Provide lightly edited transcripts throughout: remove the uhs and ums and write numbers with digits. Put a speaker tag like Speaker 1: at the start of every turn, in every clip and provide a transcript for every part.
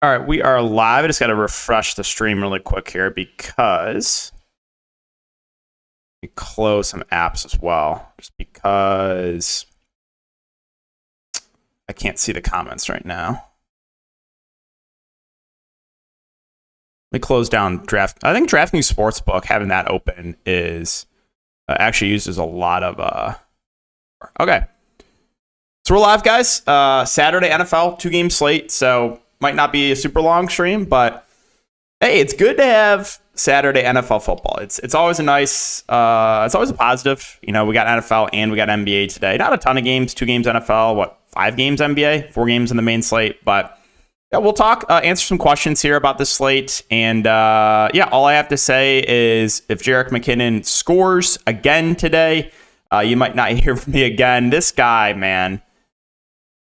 Speaker 1: All right, we are live. I just got to refresh the stream really quick here because we close some apps as well, just because I can't see the comments right now. Let me close down Draft. I think DraftKings Sportsbook, having that open is actually uses a lot of. Okay. So we're live, guys. Saturday NFL 2-game slate. So might not be a super long stream, but hey, it's good to have Saturday NFL football. It's always a nice. It's always a positive. You know, we got NFL and we got NBA today. Not a ton of games. 2 games NFL. 5 games NBA? 4 games in the main slate. But yeah, we'll talk. Answer some questions here about the slate. And yeah, all I have to say is if Jerick McKinnon scores again today, you might not hear from me again. This guy, man.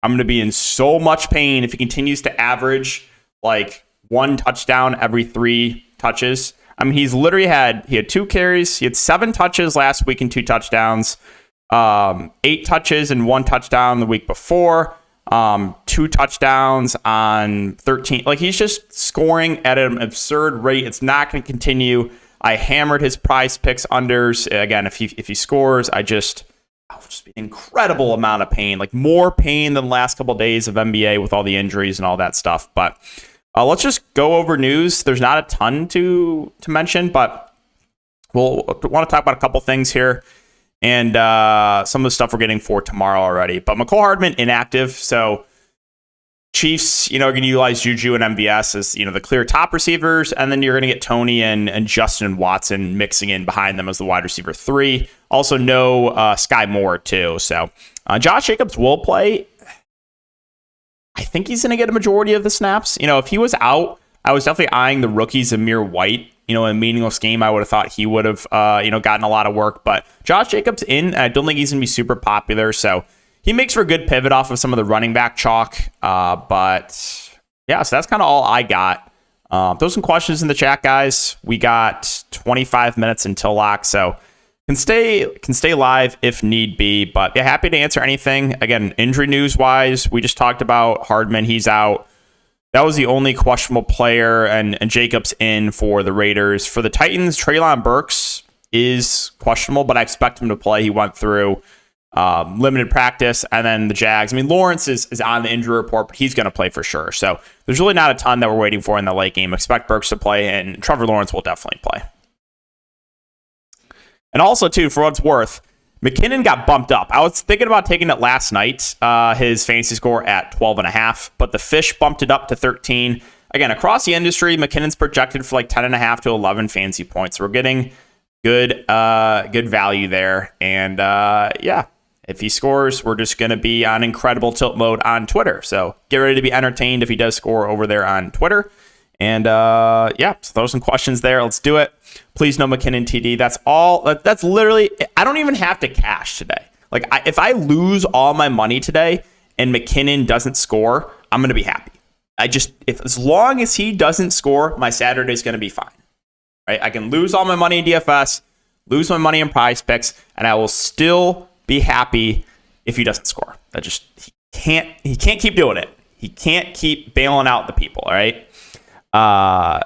Speaker 1: I'm going to be in so much pain if he continues to average like 1 touchdown every 3 touches. I mean, he had 2 carries. He had 7 touches last week and 2 touchdowns. 8 touches and 1 touchdown the week before. 2 touchdowns on 13. Like, he's just scoring at an absurd rate. It's not going to continue. I hammered his PrizePicks unders. Again, if he scores, I'll just be an incredible amount of pain, like more pain than the last couple of days of NBA with all the injuries and all that stuff. But let's just go over news. There's not a ton to mention, but we'll want to talk about a couple things here and some of the stuff we're getting for tomorrow already. But McCole Hardman inactive, so Chiefs, are going to utilize Juju and MVS as, the clear top receivers, and then you're going to get Tony and Justin Watson mixing in behind them as the wide receiver 3. Also, no Sky Moore, too. So, Josh Jacobs will play. I think he's going to get a majority of the snaps. If he was out, I was definitely eyeing the rookie Zamir White. In a meaningless game, I would have thought he would have, gotten a lot of work. But Josh Jacobs in, I don't think he's going to be super popular, so he makes for a good pivot off of some of the running back chalk. But yeah, so that's kind of all I got. Throw some questions in the chat, guys. We got 25 minutes until lock, so can stay live if need be. But yeah, happy to answer anything. Again, injury news wise, we just talked about Hardman. He's out. That was the only questionable player, and Jacobs in for the Raiders. For the Titans, Treylon Burks is questionable, but I expect him to play. He went through limited practice. And then the Jags, Lawrence is on the injury report, but he's going to play for sure. So there's really not a ton that we're waiting for in the late game. Expect Burks to play, and Trevor Lawrence will definitely play. And also, too, for what it's worth, McKinnon got bumped up. I was thinking about taking it last night, his fantasy score at 12.5, but the fish bumped it up to 13. Again, across the industry, McKinnon's projected for like 10.5 to 11 fantasy points. So we're getting good value there. And yeah, if he scores, we're just going to be on incredible tilt mode on Twitter. So get ready to be entertained if he does score over there on Twitter. And yeah, so throw some questions there. Let's do it. Please no McKinnon TD. That's all. That's literally, I don't even have to cash today. Like, if I lose all my money today and McKinnon doesn't score, I'm going to be happy. As long as he doesn't score, my Saturday's going to be fine. Right? I can lose all my money in DFS, lose my money in PrizePicks, and I will still be happy if he doesn't score. He can't keep doing it. He can't keep bailing out the people, all right? No.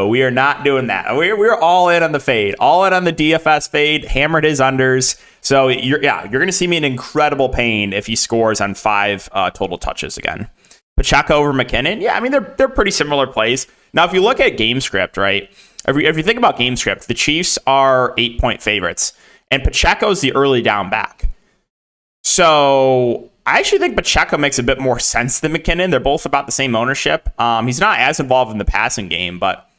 Speaker 1: We are not doing that. We're all in on the fade, all in on the DFS fade, hammered his unders. So you're going to see me in incredible pain if he scores on 5 total touches again. Pacheco over McKinnon. Yeah, they're pretty similar plays. Now, if you look at game script, right? If you think about game script, the Chiefs are 8-point favorites, and Pacheco's the early down back. So I actually think Pacheco makes a bit more sense than McKinnon. They're both about the same ownership. He's not as involved in the passing game, but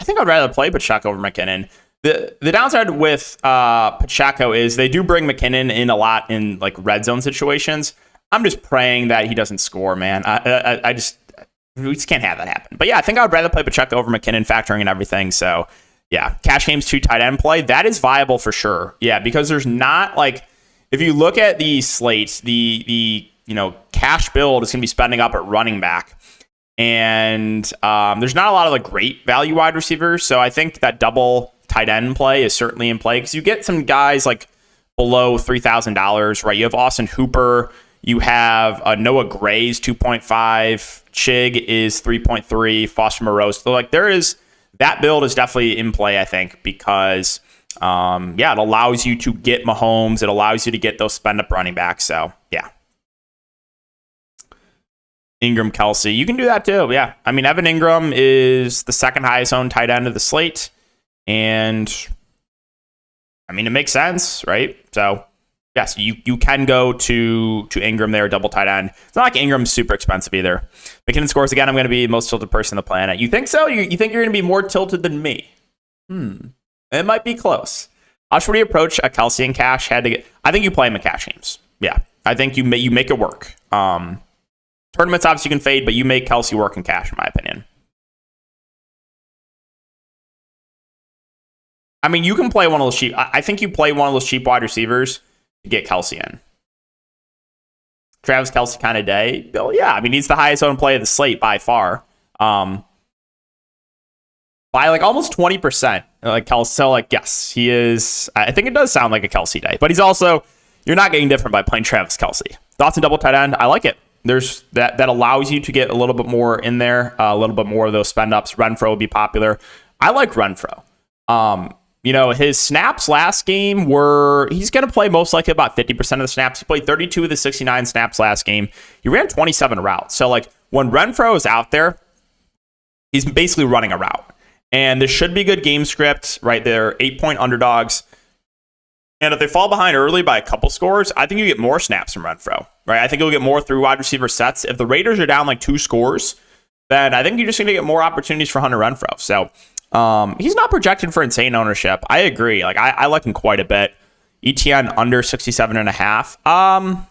Speaker 1: I think I'd rather play Pacheco over McKinnon. The downside with Pacheco is they do bring McKinnon in a lot in like red zone situations. I'm just praying that he doesn't score, man. We just can't have that happen. But yeah, I think I would rather play Pacheco over McKinnon, factoring in everything. So yeah, cash games 2 tight end play, that is viable for sure. Yeah, because there's not like, if you look at the slate, the cash build is going to be spending up at running back. And there's not a lot of like great value wide receivers. So I think that double tight end play is certainly in play because you get some guys like below $3,000, right? You have Austin Hooper, You have Noah Gray's 2.5. Chig is 3.3. Foster Moreau. So like that build is definitely in play, I think, because it allows you to get Mahomes. It allows you to get those spend up running backs. So yeah. Ingram, Kelsey, you can do that too. Yeah. I mean, Evan Ingram is the second highest owned tight end of the slate. And I mean, it makes sense, right? So yes, you can go to Ingram there, double tight end. It's not like Ingram's super expensive either. McKinnon scores again. I'm going to be the most tilted person on the planet. You think so? You think you're going to be more tilted than me? It might be close. How should we approach a Kelsey and cash? I think you play him in cash games. Yeah, I think you make it work. Tournaments obviously you can fade, but you make Kelsey work in cash, in my opinion. I mean, you can play one of those cheap. I think you play one of those cheap wide receivers to get Kelsey in. Travis Kelsey kind of day. Bill, yeah, I mean, he's the highest owned play of the slate by far. By like almost 20%. Like Kelsey, so like, yes, he is. I think it does sound like a Kelsey day, but he's also, you're not getting different by playing Travis Kelsey. Thoughts on double tight end? I like it. There's that allows you to get a little bit more in there, a little bit more of those spend ups. Renfro would be popular. I like Renfro. His snaps last game he's going to play most likely about 50% of the snaps. He played 32 of the 69 snaps last game. He ran 27 routes. So like when Renfro is out there, he's basically running a route. And this should be good game script, right? They're 8-point underdogs. And if they fall behind early by a couple scores, I think you get more snaps from Renfro, right? I think you'll get more through wide receiver sets. If the Raiders are down like 2 scores, then I think you're just going to get more opportunities for Hunter Renfro. So he's not projected for insane ownership. I agree. Like I like him quite a bit. ETN under 67.5.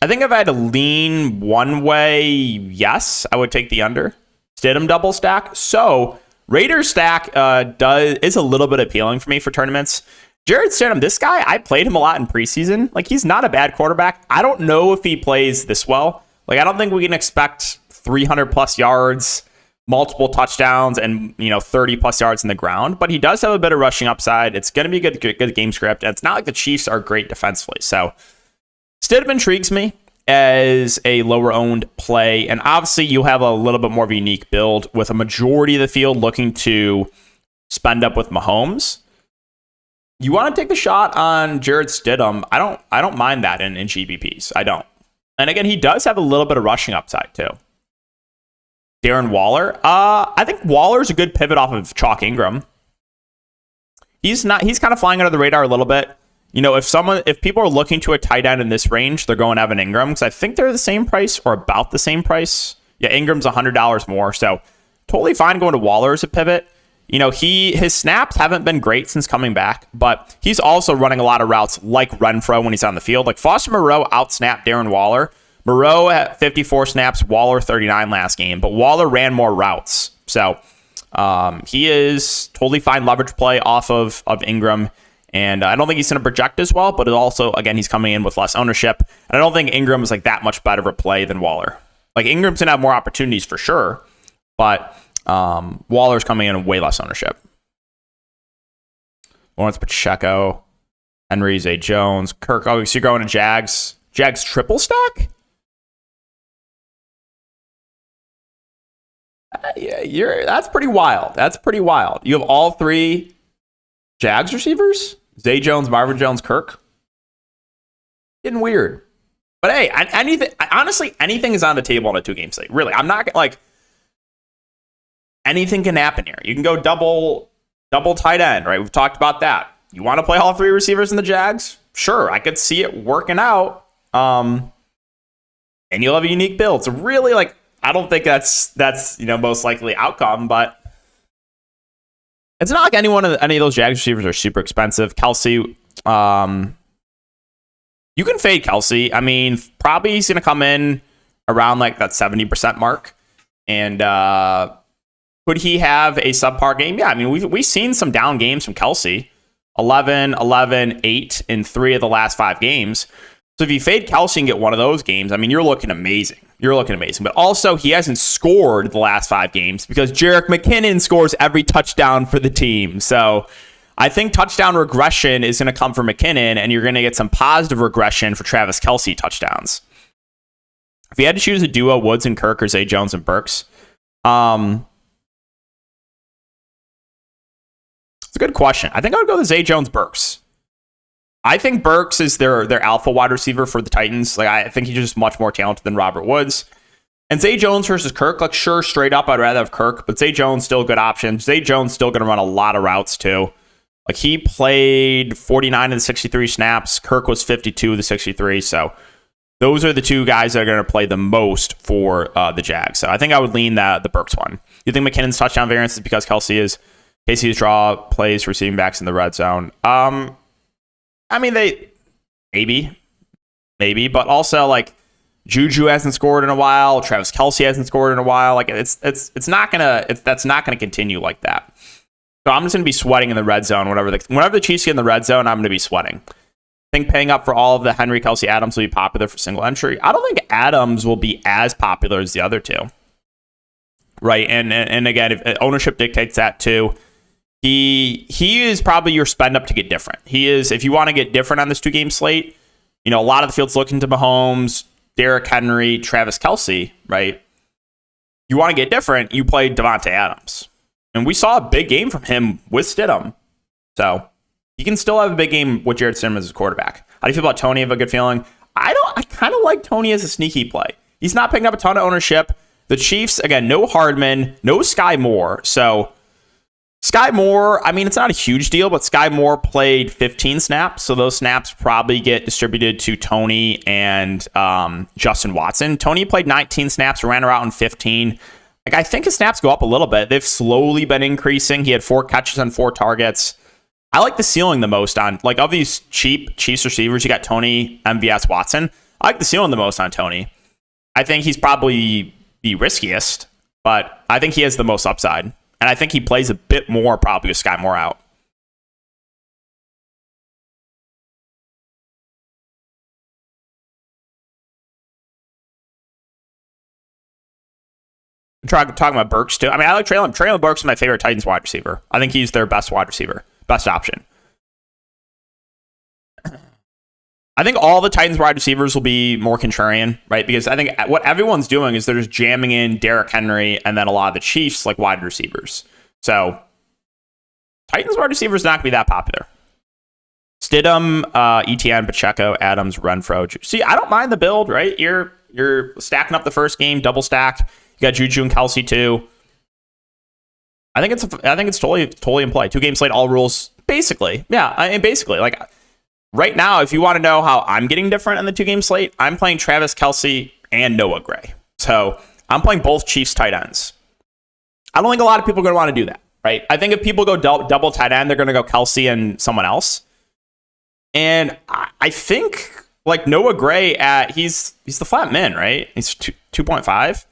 Speaker 1: I think if I had to lean one way, yes, I would take the under. Stidham double stack. So Raiders stack is a little bit appealing for me for tournaments. Jared Stidham, this guy, I played him a lot in preseason. Like he's not a bad quarterback. I don't know if he plays this well. Like I don't think we can expect 300 plus yards, multiple touchdowns, and 30 plus yards in the ground. But he does have a bit of rushing upside. It's going to be a good game script. And it's not like the Chiefs are great defensively. So Stidham intrigues me as a lower owned play. And obviously you'll have a little bit more of a unique build with a majority of the field looking to spend up with Mahomes. You want to take the shot on Jared Stidham. I don't mind that in GBPs. I don't. And again, he does have a little bit of rushing upside too. Darren Waller. I think Waller's a good pivot off of Chalk Ingram. He's kind of flying under the radar a little bit. If people are looking to a tight end in this range, they're going Evan Ingram because I think they're the same price or about the same price. Yeah, Ingram's $100 more, so totally fine going to Waller as a pivot. His snaps haven't been great since coming back, but he's also running a lot of routes like Renfro when he's on the field. Like Foster Moreau outsnapped Darren Waller. Moreau at 54 snaps, Waller 39 last game, but Waller ran more routes. So he is totally fine leverage play off of Ingram. And I don't think he's going to project as well, but it also, again, he's coming in with less ownership. And I don't think Ingram is like that much better of a play than Waller. Like Ingram's going to have more opportunities for sure, but Waller's coming in way less ownership. Lawrence Pacheco, Henry, Zay Jones, Kirk. Oh, so you're going to Jags. Jags triple stack? That's pretty wild. That's pretty wild. You have all 3 Jags receivers? Zay Jones, Marvin Jones, Kirk? Getting weird. But hey, anything is on the table on a 2-game slate. Really, I'm not like anything can happen here. You can go double tight end, right? We've talked about that. You want to play all 3 receivers in the Jags? Sure, I could see it working out. And you'll have a unique build. So really, like, I don't think that's most likely outcome, but it's not like any of those Jags receivers are super expensive. Kelsey, you can fade Kelsey. I mean, probably he's going to come in around like that 70% mark. And could he have a subpar game? Yeah, I mean, we've seen some down games from Kelsey. 11, 11, 8 in 3 of the last 5 games. So if you fade Kelsey and get one of those games, I mean, you're looking amazing. But also, he hasn't scored the last 5 games because Jerick McKinnon scores every touchdown for the team. So I think touchdown regression is going to come from McKinnon, and you're going to get some positive regression for Travis Kelce touchdowns. If you had to choose a duo, Woods and Kirk or Zay Jones and Burks, it's a good question. I think I would go with Zay Jones Burks. I think Burks is their alpha wide receiver for the Titans. Like, I think he's just much more talented than Robert Woods. And Zay Jones versus Kirk, like, sure, straight up, I'd rather have Kirk, but Zay Jones still a good option. Zay Jones still going to run a lot of routes too. Like, he played 49 of the 63 snaps. Kirk was 52 of the 63. So those are the two guys that are going to play the most for the Jags. So I think I would lean the Burks one. You think McKinnon's touchdown variance is because Casey's draw plays receiving backs in the red zone? I mean, maybe, but also, like, Juju hasn't scored in a while. Travis Kelce hasn't scored in a while. Like, that's not gonna continue like that. So I'm just gonna be sweating in the red zone. Whenever the Chiefs get in the red zone, I'm gonna be sweating. I think paying up for all of the Henry, Kelce, Adams will be popular for single entry. I don't think Adams will be as popular as the other two, right? And again, if ownership dictates that too. He is probably your spend up to get different. He is, if you want to get different on this 2-game slate, a lot of the field's looking to Mahomes, Derrick Henry, Travis Kelce, right? You want to get different, you play Devontae Adams. And we saw a big game from him with Stidham. So you can still have a big game with Jared Stidham as a quarterback. How do you feel about Tony? Have a good feeling? I kind of like Tony as a sneaky play. He's not picking up a ton of ownership. The Chiefs, again, no Hardman, no Sky Moore. So Sky Moore, I mean, it's not a huge deal, but Sky Moore played 15 snaps, so those snaps probably get distributed to Tony and Justin Watson. Tony played 19 snaps, ran around in 15. Like, I think his snaps go up a little bit. They've slowly been increasing. He had 4 catches on 4 targets. I like the ceiling the most on, like, of these cheap Chiefs receivers, you got Tony, MVS, Watson. I like the ceiling the most on Tony. I think he's probably the riskiest, but I think he has the most upside. And I think he plays a bit more probably with Sky Moore out. I'm talking about Burks too. I mean, I like Traylon. Traylon Burks is my favorite Titans wide receiver. I think he's their best wide receiver, best option. I think all the Titans wide receivers will be more contrarian, right? Because I think what everyone's doing is they're just jamming in Derrick Henry and then a lot of the Chiefs like wide receivers. So Titans wide receivers not going to be that popular. Stidham, ETN, Pacheco, Adams, Renfro. See, I don't mind the build, right? You're stacking up the first game, double stack. You got Juju and Kelce too. I think it's totally in play. 2-game slate, all rules, basically. Yeah, I mean, basically, like, right now, if you want to know how I'm getting different on the 2-game slate, I'm playing Travis Kelce and Noah Gray. So I'm playing both Chiefs tight ends. I don't think a lot of people are going to want to do that, right? I think if people go double tight end, they're going to go Kelce and someone else. And I think, like, Noah Gray, he's the flat min, right? He's 2.5.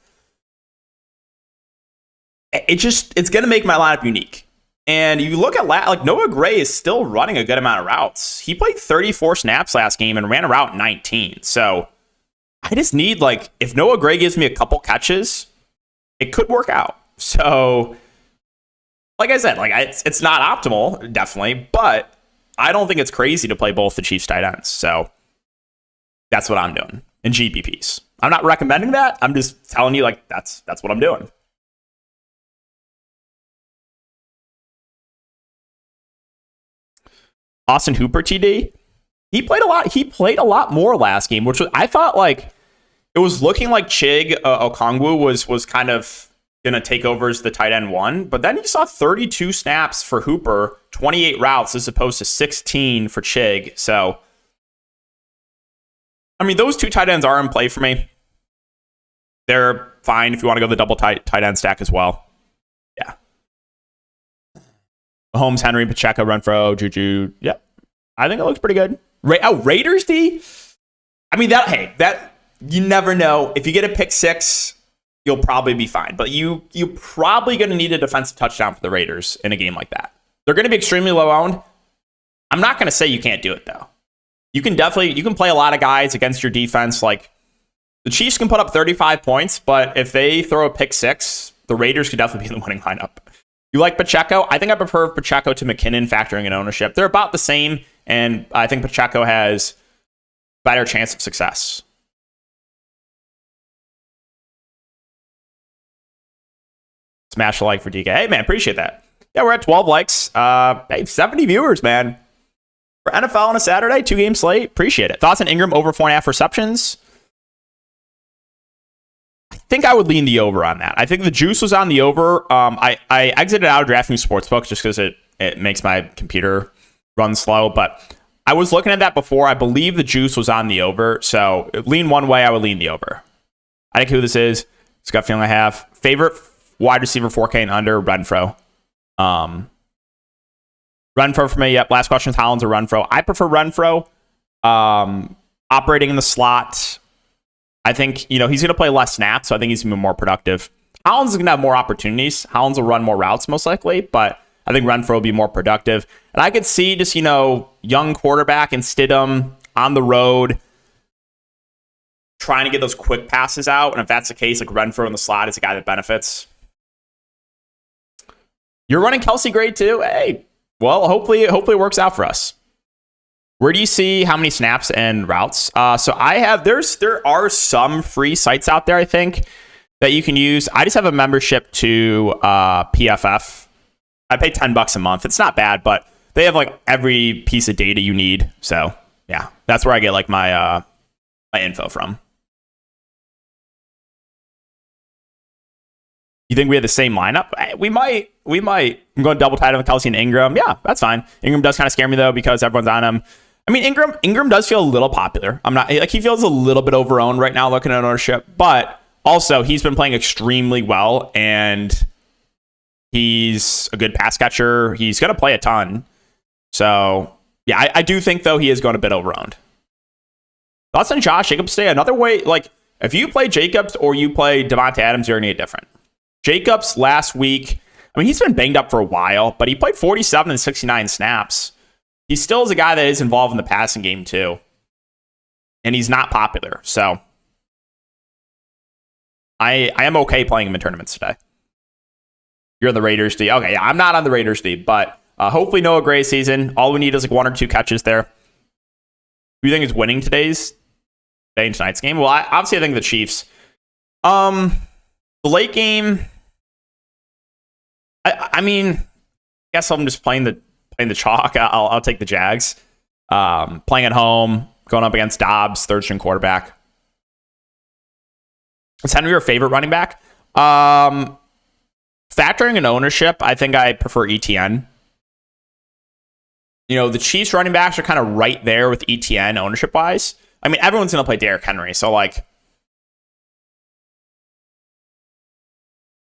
Speaker 1: It's going to make my lineup unique. And you look at like Noah Gray is still running a good amount of routes. He played 34 snaps last game and ran a route 19. So I just need, like, if Noah Gray gives me a couple catches, it could work out. So, like I said, like, it's not optimal, definitely, but I don't think it's crazy to play both the Chiefs tight ends. So that's what I'm doing in GPPs. I'm not recommending that. I'm just telling you, like, that's what I'm doing. Austin Hooper TD, he played a lot. He played a lot more last game, which was, I thought, like, it was looking like Chig Okongwu was kind of gonna take over as the tight end 1, but then you saw 32 snaps for Hooper, 28 routes as opposed to 16 for Chig. So, I mean, those 2 tight ends are in play for me. They're fine if you want to go the double tight end stack as well. Yeah. Mahomes, Henry, Pacheco, Renfro, Juju. Yeah, I think it looks pretty good. Raiders D. I mean, that you never know. If you get a pick 6, you'll probably be fine. But you're probably going to need a defensive touchdown for the Raiders in a game like that. They're going to be extremely low owned. I'm not going to say you can't do it though. You can play a lot of guys against your defense. Like, the Chiefs can put up 35 points, but if they throw a pick 6, the Raiders could definitely be in the winning lineup. You like Pacheco? I think I prefer Pacheco to McKinnon factoring in ownership. They're about the same, and I think Pacheco has better chance of success. Smash a like for DK. Hey, man, appreciate that. Yeah, we're at 12 likes. Hey, 70 viewers, man. For NFL on a Saturday, 2-game slate. Appreciate it. Thoughts on Ingram over 4.5 receptions? I think I would lean the over on that. I think the juice was on the over. I exited out of DraftKings Sportsbook just because it makes my computer run slow. But I was looking at that before. I believe the juice was on the over. So lean one way, I would lean the over. I think who this is. It's got a feeling I have. Favorite wide receiver 4K and under, Renfro. Renfro for me. Yep. Last question is Hollins or Renfro. I prefer Renfro. Operating in the slot. I think, he's going to play less snaps, so I think he's going to be more productive. Hollins is going to have more opportunities. Hollins will run more routes most likely, but I think Renfro will be more productive. And I could see just, young quarterback and Stidham on the road trying to get those quick passes out. And if that's the case, like Renfro in the slot is a guy that benefits. You're running Kelsey grade too? Hey, well, hopefully it works out for us. Where do you see how many snaps and routes? So there are some free sites out there, I think, that you can use. I just have a membership to PFF. I pay $10 a month. It's not bad, but they have like every piece of data you need. So yeah, that's where I get like my info from. You think we have the same lineup? We might. I'm going double tight on Kelsey and Ingram. Yeah, that's fine. Ingram does kind of scare me though because everyone's on him. I mean, Ingram does feel a little popular. I'm not like he feels a little bit overowned right now looking at ownership, but also he's been playing extremely well and he's a good pass catcher. He's going to play a ton. So yeah, I do think though he is going a bit overowned. Thoughts on Josh Jacobs today? Another way, like if you play Jacobs or you play Devontae Adams, you're going to get different. Jacobs last week, I mean, he's been banged up for a while, but he played 47 and 69 snaps. He still is a guy that is involved in the passing game too. And he's not popular. So I am okay playing him in tournaments today. You're on the Raiders D. Okay, yeah, I'm not on the Raiders D, but hopefully Noah Gray season. All we need is like 1 or 2 catches there. Who do you think is winning today and tonight's game? Well, obviously I think the Chiefs. The late game, I mean, I guess I'm just playing the chalk. I'll take the Jags. Playing at home, going up against Dobbs, third string quarterback. Is Henry your favorite running back? Factoring in ownership, I think I prefer ETN. The Chiefs running backs are kind of right there with ETN ownership wise. I mean, everyone's going to play Derrick Henry, so like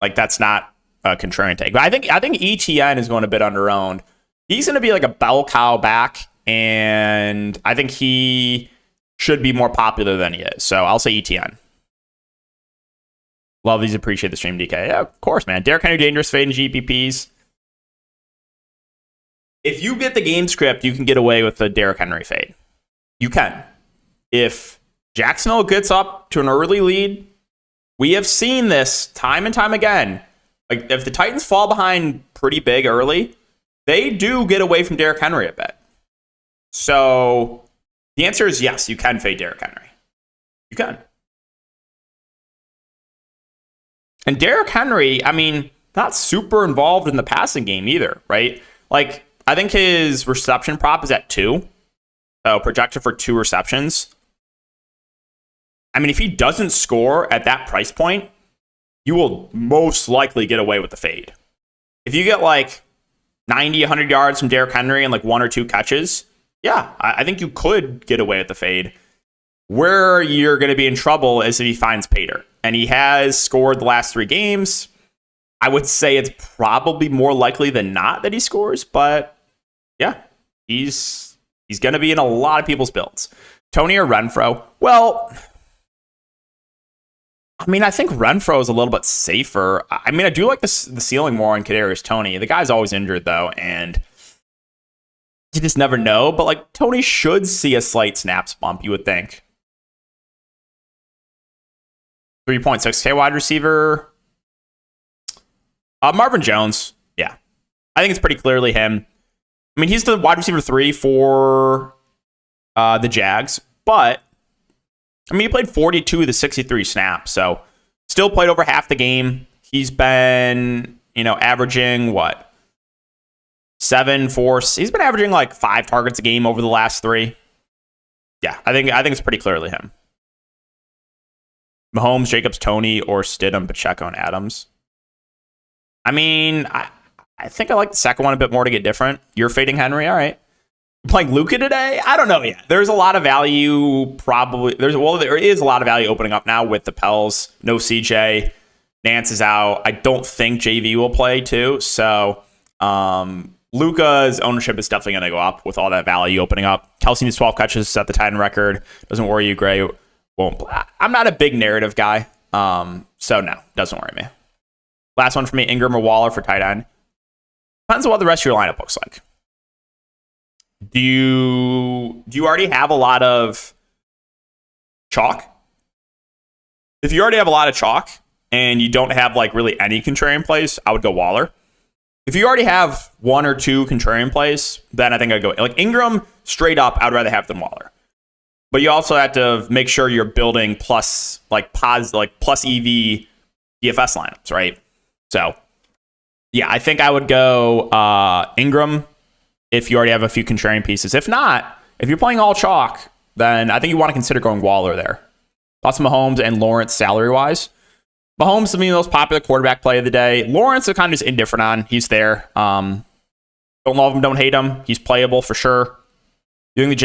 Speaker 1: that's not a contrarian take. But I think ETN is going a bit underowned. He's going to be like a bell cow back, and I think he should be more popular than he is. So I'll say ETN. Love these. Appreciate the stream, DK. Yeah, of course, man. Derrick Henry, dangerous fade in GPPs. If you get the game script, you can get away with the Derrick Henry fade. You can. If Jacksonville gets up to an early lead, we have seen this time and time again. Like if the Titans fall behind pretty big early, they do get away from Derrick Henry a bit. So the answer is yes, you can fade Derrick Henry. You can. And Derrick Henry, I mean, not super involved in the passing game either, right? Like, I think his reception prop is at 2. So projected for 2 receptions. I mean, if he doesn't score at that price point, you will most likely get away with the fade. If you get like 90, 100 yards from Derrick Henry and like 1 or 2 catches, yeah, I think you could get away with the fade. Where you're going to be in trouble is if he finds pay dirt. And he has scored the last 3 games. I would say it's probably more likely than not that he scores, but yeah, he's going to be in a lot of people's builds. Tony or Renfro? Well, I mean, I think Renfro is a little bit safer. I mean, I do like the ceiling more on Kadarius Toney. The guy's always injured, though, and you just never know. But, like, Toney should see a slight snaps bump, you would think. 3.6K wide receiver. Marvin Jones. Yeah. I think it's pretty clearly him. I mean, he's the wide receiver 3 for the Jags, but I mean, he played 42 of the 63 snaps, so still played over half the game. He's been, averaging what? 7, 4. He's been averaging like 5 targets a game over the last 3. Yeah, I think it's pretty clearly him. Mahomes, Jacobs, Tony, or Stidham, Pacheco, and Adams. I mean, I think I like the second one a bit more to get different. You're fading Henry, all right. Playing Luka today? I don't know yet. There's a lot of value probably. There is a lot of value opening up now with the Pels. No CJ. Nance is out. I don't think JV will play too. So Luka's ownership is definitely going to go up with all that value opening up. Kelsey needs 12 catches to set the Titan record. Doesn't worry you, Gray. Won't. I'm not a big narrative guy. So no, doesn't worry me. Last one for me, Ingram or Waller for tight end. Depends on what the rest of your lineup looks like. Do you already have a lot of chalk? If you already have a lot of chalk and you don't have like really any contrarian plays, I would go Waller. If you already have 1 or 2 contrarian plays, then I think I'd go like Ingram straight up. I'd rather have than Waller. But you also have to make sure you're building plus EV DFS lineups, right? So yeah, I think I would go Ingram if you already have a few contrarian pieces. If not, if you're playing all chalk, then I think you want to consider going Waller there. Lots of Mahomes and Lawrence salary-wise. Mahomes is the most popular quarterback play of the day. Lawrence is kind of just indifferent on. He's there. Don't love him, don't hate him. He's playable for sure. You think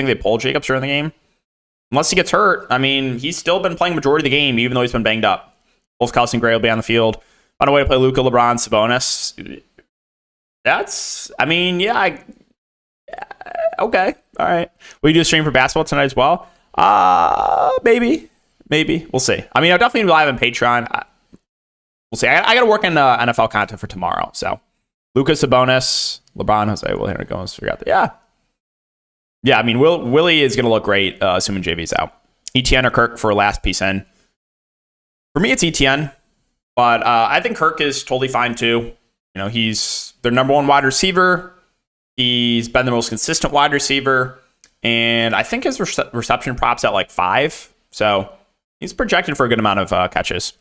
Speaker 1: they pull Jacobs during the game? Unless he gets hurt. I mean, he's still been playing majority of the game, even though he's been banged up. Both Kelsey and Gray will be on the field. On a way to play Luka, LeBron, Sabonis. Okay. All right. Will you do a stream for basketball tonight as well? Maybe. We'll see. I mean, I'll definitely be live on Patreon. We'll see. I got to work on NFL content for tomorrow. So, Luka, Sabonis, LeBron, Jose, Will here it goes. Figure out yeah. I mean, Willie is going to look great, assuming JV's out. ETN or Kirk for last piece in. For me, it's ETN, but I think Kirk is totally fine too. He's their number 1 wide receiver. He's been the most consistent wide receiver, and I think his reception props at like 5. So he's projected for a good amount of catches.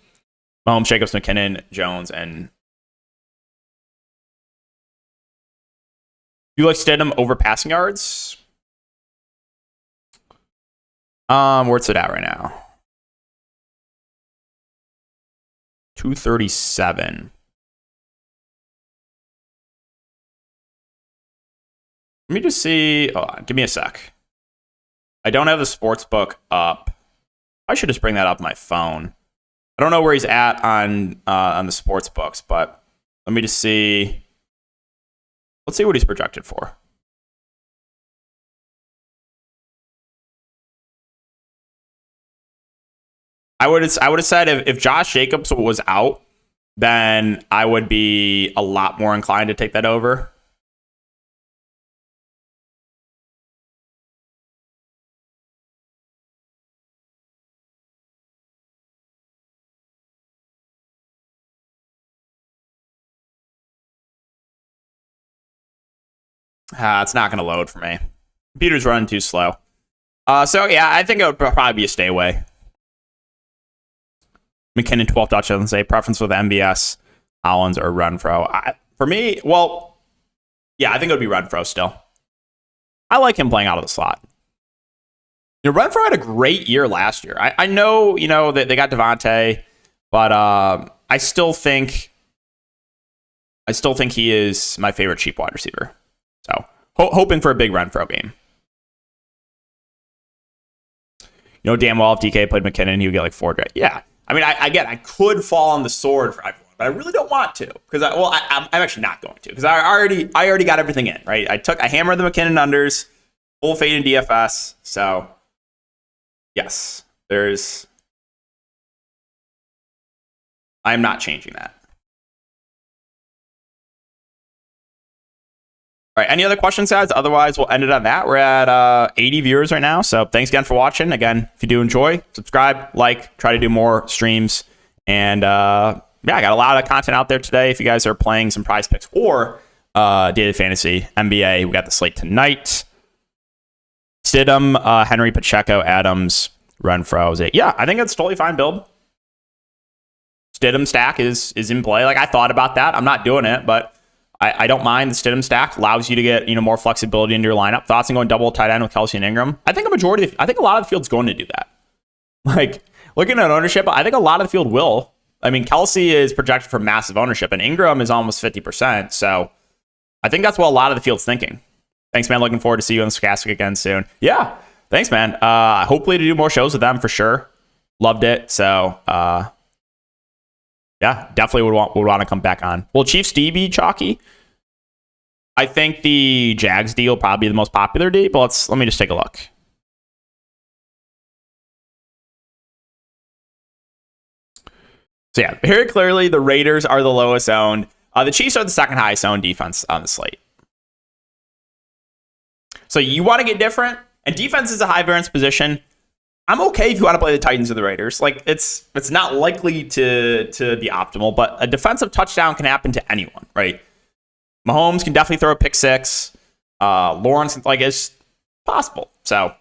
Speaker 1: Mahomes, Jacobs, McKinnon, Jones, and you like Stidham over passing yards? Where's it at right now? 237. Let me just see. Hold on, give me a sec. I don't have the sports book up. I should just bring that up on my phone. I don't know where he's at on the sports books, but let me just see. Let's see what he's projected for. I would have said if Josh Jacobs was out, then I would be a lot more inclined to take that over. It's not going to load for me. Computer's running too slow. So yeah, I think it would probably be a stay away. McKinnon 12 touchdowns. Say preference for the MBS, Hollins or Renfro. For me, well, yeah, I think it would be Renfro still. I like him playing out of the slot. Renfro had a great year last year. I know, that they got Devontae, but I still think he is my favorite cheap wide receiver. So hoping for a big Renfro game. Damn well if DK played McKinnon, he would get like 4 draft. Yeah. I mean, I could fall on the sword for everyone, but I really don't want to because I'm actually not going to because I already got everything in, right? I hammered the McKinnon unders, full fade in DFS. So yes, I'm not changing that. All right, any other questions, guys? Otherwise, we'll end it on that. We're at 80 viewers right now. So thanks again for watching. Again, if you do enjoy, subscribe, like, try to do more streams. And yeah, I got a lot of content out there today. If you guys are playing some prize picks or daily fantasy, NBA, we got the slate tonight. Stidham, Henry, Pacheco, Adams, Renfro. Yeah, I think it's a totally fine build. Stidham stack is in play. Like, I thought about that. I'm not doing it, but I don't mind the Stidham stack. Allows you to get more flexibility into your lineup. Thoughts on going double tight end with Kelsey and Ingram? I think a lot of the field's going to do that. Like, looking at ownership, I think a lot of the field will. I mean, Kelsey is projected for massive ownership, and Ingram is almost 50%. So I think that's what a lot of the field's thinking. Thanks, man. Looking forward to see you on the Stochastic again soon. Yeah, thanks, man. Hopefully to do more shows with them for sure. Loved it. So, yeah, definitely would want to come back on. Will Chiefs D be chalky? I think the Jags D will probably be the most popular D, but let me just take a look. So yeah, very clearly the Raiders are the lowest owned. The Chiefs are the second highest owned defense on the slate. So you want to get different, and defense is a high variance position. I'm okay if you want to play the Titans or the Raiders. Like, it's not likely to be optimal, but a defensive touchdown can happen to anyone, right? Mahomes can definitely throw a pick six. Lawrence, it's possible. So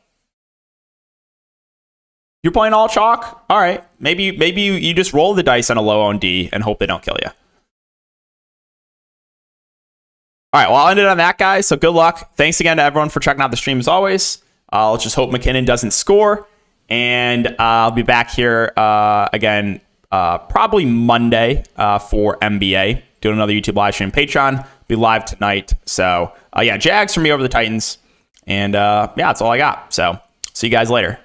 Speaker 1: you're playing all chalk. All right, maybe you just roll the dice on a low owned D and hope they don't kill you. All right, well, I'll end it on that, guys. So good luck. Thanks again to everyone for checking out the stream as always. Let's just hope McKinnon doesn't score. And I'll be back here again probably Monday for NBA. Doing another YouTube live stream. Patreon be live tonight. So, yeah, Jags for me over the Titans. And, yeah, that's all I got. So, see you guys later.